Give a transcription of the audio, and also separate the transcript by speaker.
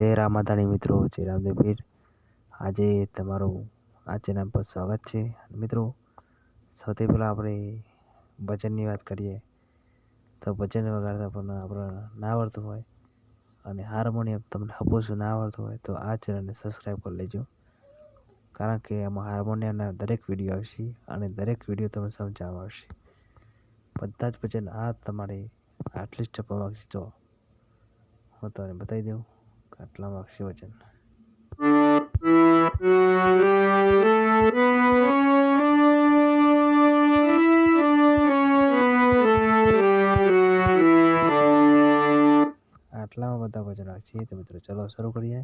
Speaker 1: જય રામાધાણી મિત્રો, જય રામદેવપીર. આજે તમારું આ ચેનલ પર સ્વાગત છે. મિત્રો, સૌથી પહેલાં આપણે ભજનની વાત કરીએ તો ભજન વગાડતા પણ આપણે ના આવડતું હોય અને હાર્મોનિયમ તમને હપોસું ના આવડતું હોય તો આ ચેનલને સબસ્ક્રાઈબ કરી લેજો. કારણ કે એમાં હાર્મોનિયમના દરેક વિડીયો આવશે અને દરેક વિડીયો તમને સમજાવવામાં આવશે. બધા જ ભજન આ તમારે આટલી જ ચપ્પા વાગશે. જો હું તમને બતાવી દઉં કે આટલા વાગશે વચન. આટલામાં બધા વચન વાગશે. તો મિત્રો ચલો શરૂ કરીએ.